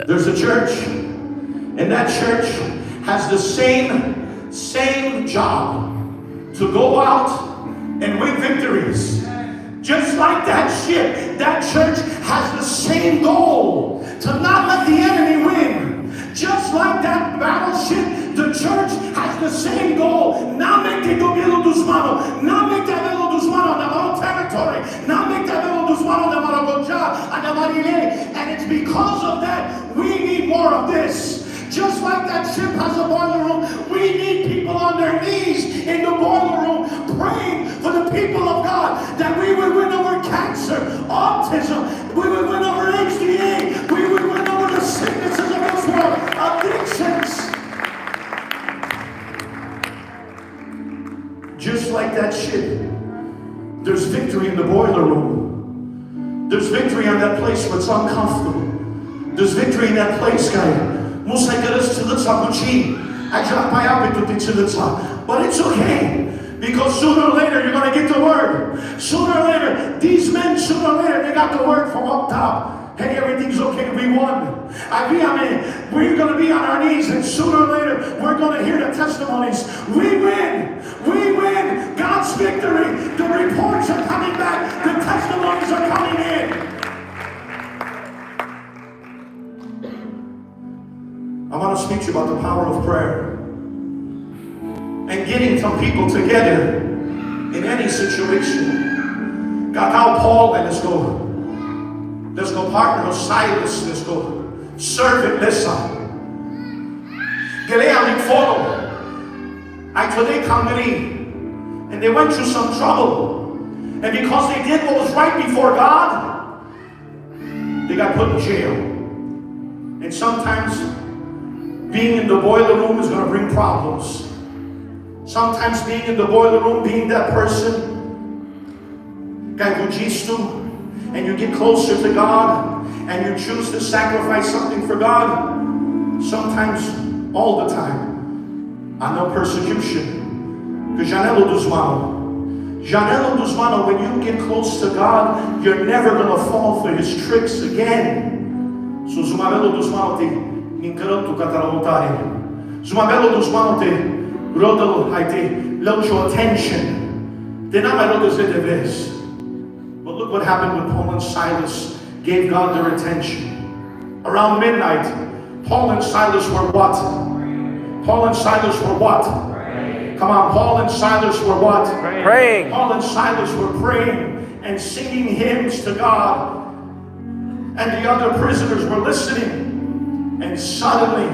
There's a church, and that church has the same job, to go out and win victories. Just like that ship, that church has the same goal, to not let the enemy win. Just like that battleship, the church has the same goal. Not make the gobierno dos manos, not make the velo dos manos on our territory, not make the velo dos manos on our Goja, and Marile. And it's because of that we need more of this. Just like that ship has a boiler room, we need people on their knees in the boiler room praying for the people of God, that we would win over cancer, autism, we would win over HDA, we would win over the sicknesses of this world, addictions. Just like that ship, there's victory in the boiler room. There's victory in that place where it's uncomfortable. There's victory in that place, guys. But it's okay, because sooner or later you're going to get the word. Sooner or later, these men, sooner or later, they got the word from up top. Hey, everything's okay, we won. We're going to be on our knees, and sooner or later we're going to hear the testimonies. We win God's victory. The reports are coming back, the testimonies are coming in. I want to speak to you about the power of prayer and getting some people together in any situation. Kakao Paul, and let's go partner of Silas, let's go servant, let's Galea follow. I today come and they went through some trouble, and because they did what was right before God, they got put in jail. And sometimes being in the boiler room is going to bring problems. Sometimes being in the boiler room, being that person, and you get closer to God, and you choose to sacrifice something for God, sometimes, all the time, I know persecution. Janela dos manos, when you get close to God, you're never going to fall for his tricks again. So Zumabelo dos manos te Incrânto catalogare. Zumabelo dos manos te rodalo haite love your attention. They not my rodas deves. But look what happened when Paul and Silas gave God their attention. Around midnight, Paul and Silas were what? Paul and Silas were what? Come on, Paul and Silas were what? Praying. Paul and Silas were praying and singing hymns to God. And the other prisoners were listening. And suddenly,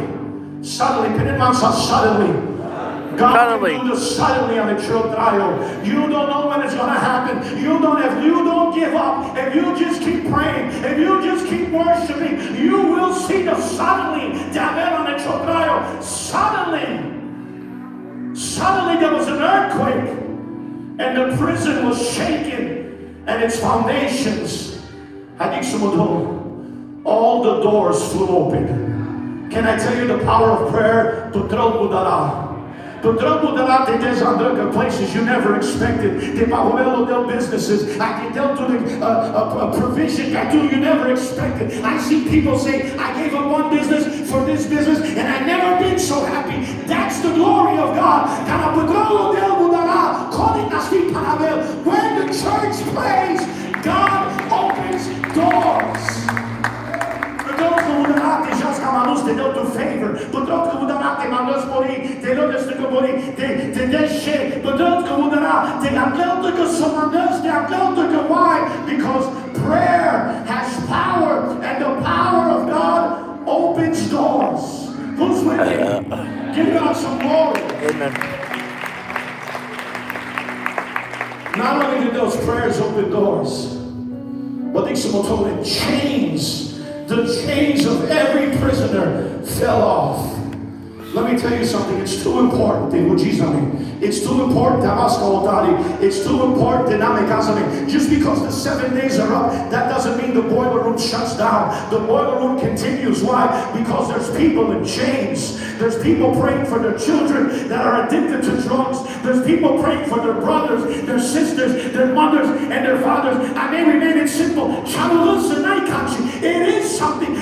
God can do this suddenly on the trial. You don't know when it's going to happen. You don't give up. If you just keep praying, if you just keep worshiping, you will see the suddenly on the trial. Suddenly there was an earthquake, and the prison was shaken, and its foundations, all the doors flew open. Can I tell you the power of prayer? To places you never expected. Businesses. I can tell to a provision you never expected. I see people say, I gave up one business for this business, and I've never been so happy. That's the glory of God. When the church prays, God opens doors. Te deu tu favor, but don't come down, te mandas mori, te lo des to mori, te deshe, but don't come down, te aplaudo que somandas, te aplaudo que why? Because prayer has power, and the power of God opens doors. Who's with me? Give God some glory. Amen. Not only did those prayers open doors, but they told it chains. The chains of every prisoner fell off. Let me tell you something. It's too important. It's too important. It's too important. Just because the 7 days are up, that doesn't mean the boiler room shuts down. The boiler room continues. Why? Because there's people in chains. There's people praying for their children that are addicted to drugs. There's people praying for their brothers, their sisters, their mothers, and their fathers. I may remain it simple. It is something.